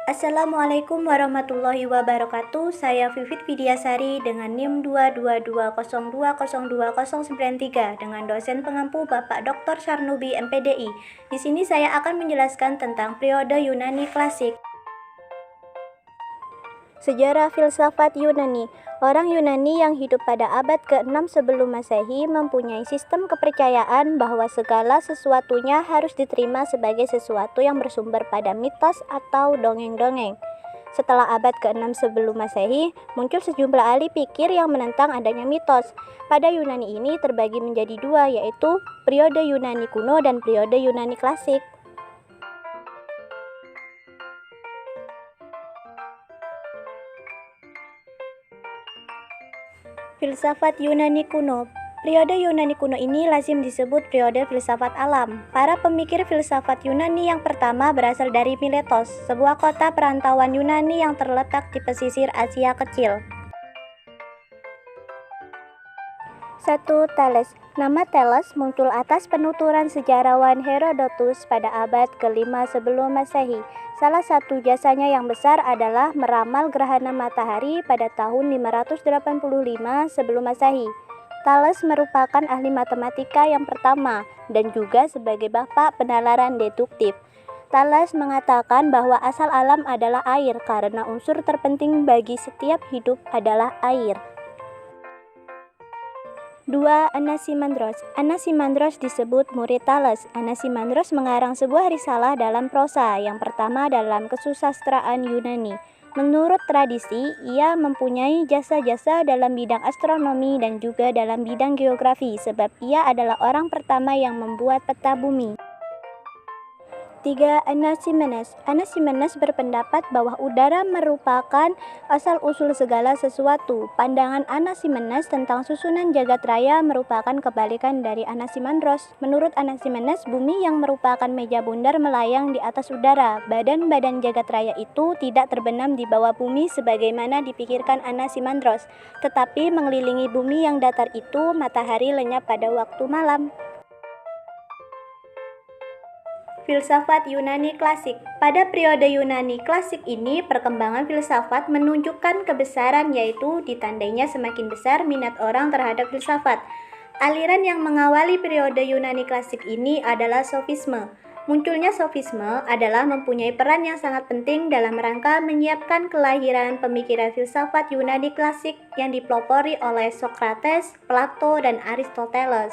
Assalamualaikum warahmatullahi wabarakatuh. Saya Vivit Widiasari dengan NIM 222020293 dengan dosen pengampu Bapak Dr. Sarnubi MPDI. Di sini saya akan menjelaskan tentang periode Yunani klasik. Sejarah filsafat Yunani. Orang Yunani yang hidup pada abad ke-6 sebelum Masehi mempunyai sistem kepercayaan bahwa segala sesuatunya harus diterima sebagai sesuatu yang bersumber pada mitos atau dongeng-dongeng. Setelah abad ke-6 sebelum Masehi, muncul sejumlah ahli pikir yang menentang adanya mitos. Pada Yunani ini terbagi menjadi dua, yaitu periode Yunani kuno dan periode Yunani klasik. Filsafat Yunani kuno. Periode Yunani kuno ini lazim disebut periode filsafat alam. Para pemikir filsafat Yunani yang pertama berasal dari Miletos, sebuah kota perantauan Yunani yang terletak di pesisir Asia Kecil. 1. Thales. Nama Thales muncul atas penuturan sejarawan Herodotus pada abad ke-5 sebelum Masehi. Salah satu jasanya yang besar adalah meramal gerhana matahari pada tahun 585 sebelum Masehi. Thales merupakan ahli matematika yang pertama dan juga sebagai bapak penalaran deduktif. Thales mengatakan bahwa asal alam adalah air karena unsur terpenting bagi setiap hidup adalah air. 2. Anaximandros. Anaximandros disebut murid Thales. Anaximandros mengarang sebuah risalah dalam prosa, yang pertama dalam kesusastraan Yunani. Menurut tradisi, ia mempunyai jasa-jasa dalam bidang astronomi dan juga dalam bidang geografi, sebab ia adalah orang pertama yang membuat peta bumi. 3. Anaximenes. Anaximenes berpendapat bahwa udara merupakan asal-usul segala sesuatu. Pandangan Anaximenes tentang susunan jagat raya merupakan kebalikan dari Anaximandros. Menurut Anaximenes, bumi yang merupakan meja bundar melayang di atas udara. Badan-badan jagat raya itu tidak terbenam di bawah bumi sebagaimana dipikirkan Anaximandros, tetapi mengelilingi bumi yang datar itu. Matahari lenyap pada waktu malam. Filsafat Yunani klasik. Pada periode Yunani klasik ini, perkembangan filsafat menunjukkan kebesaran, yaitu ditandainya semakin besar minat orang terhadap filsafat. Aliran yang mengawali periode Yunani klasik ini adalah sofisme. Munculnya sofisme adalah mempunyai peran yang sangat penting dalam rangka menyiapkan kelahiran pemikiran filsafat Yunani klasik yang dipelopori oleh Socrates, Plato, dan Aristoteles.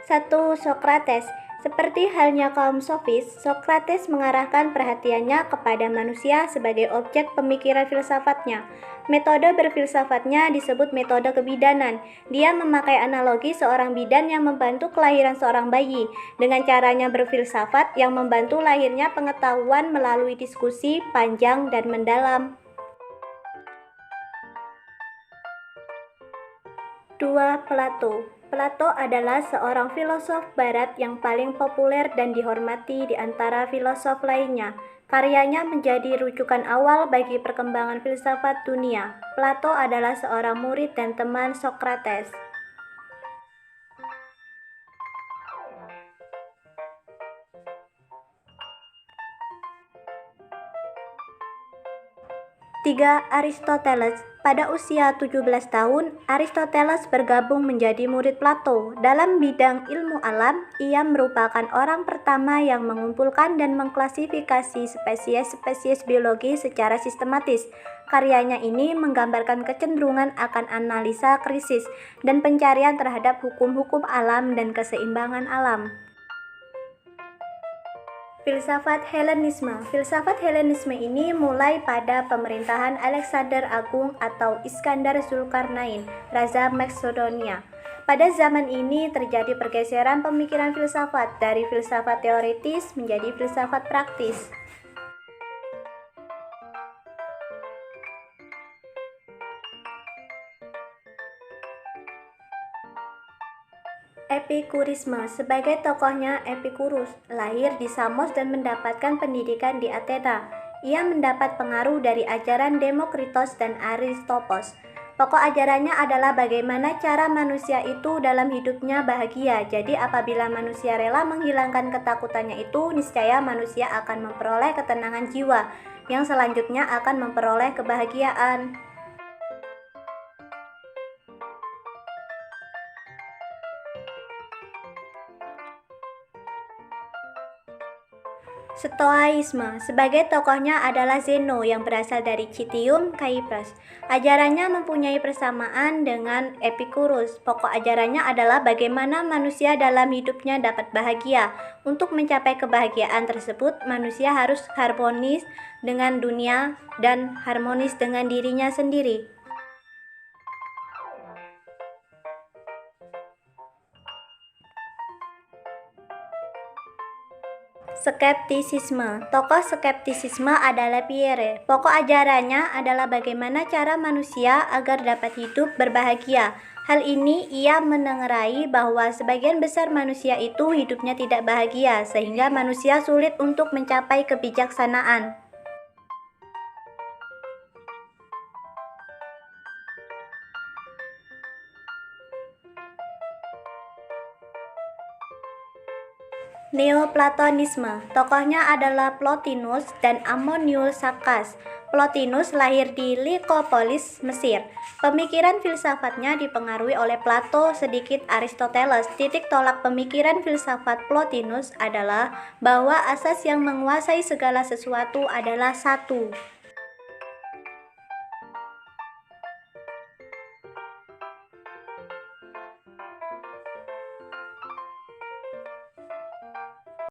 1. Socrates. Seperti halnya kaum sofis, Socrates mengarahkan perhatiannya kepada manusia sebagai objek pemikiran filsafatnya. Metode berfilsafatnya disebut metode kebidanan. Dia memakai analogi seorang bidan yang membantu kelahiran seorang bayi. Dengan caranya berfilsafat yang membantu lahirnya pengetahuan melalui diskusi panjang dan mendalam. 2. Plato. Plato adalah seorang filosof barat yang paling populer dan dihormati di antara filosof lainnya. Karyanya menjadi rujukan awal bagi perkembangan filsafat dunia. Plato adalah seorang murid dan teman Socrates. 3. Aristoteles. Pada usia 17 tahun, Aristoteles bergabung menjadi murid Plato. Dalam bidang ilmu alam, ia merupakan orang pertama yang mengumpulkan dan mengklasifikasi spesies-spesies biologi secara sistematis. Karyanya ini menggambarkan kecenderungan akan analisa krisis dan pencarian terhadap hukum-hukum alam dan keseimbangan alam. Filsafat Helenisme. Filsafat Helenisme ini mulai pada pemerintahan Alexander Agung atau Iskandar Zulkarnain, Raja Makedonia. Pada zaman ini terjadi pergeseran pemikiran filsafat dari filsafat teoritis menjadi filsafat praktis. Epikurisme. Sebagai tokohnya Epikurus, lahir di Samos dan mendapatkan pendidikan di Athena. Ia mendapat pengaruh dari ajaran Demokritos dan Aristopos. Pokok ajarannya adalah bagaimana cara manusia itu dalam hidupnya bahagia. Jadi apabila manusia rela menghilangkan ketakutannya itu, niscaya manusia akan memperoleh ketenangan jiwa, yang selanjutnya akan memperoleh kebahagiaan. Stoaisme sebagai tokohnya adalah Zeno yang berasal dari Citium, Kypros. Ajarannya mempunyai persamaan dengan Epicurus. Pokok ajarannya adalah bagaimana manusia dalam hidupnya dapat bahagia. Untuk mencapai kebahagiaan tersebut, manusia harus harmonis dengan dunia dan harmonis dengan dirinya sendiri. Skeptisisme. Tokoh skeptisisme adalah Pierre. Pokok ajarannya adalah bagaimana cara manusia agar dapat hidup berbahagia. Hal ini ia menengarai bahwa sebagian besar manusia itu hidupnya tidak bahagia, sehingga manusia sulit untuk mencapai kebijaksanaan. Neoplatonisme. Tokohnya adalah Plotinus dan Ammonius Saccas. Plotinus lahir di Lycopolis, Mesir. Pemikiran filsafatnya dipengaruhi oleh Plato, sedikit Aristoteles. Titik tolak pemikiran filsafat Plotinus adalah bahwa asas yang menguasai segala sesuatu adalah satu.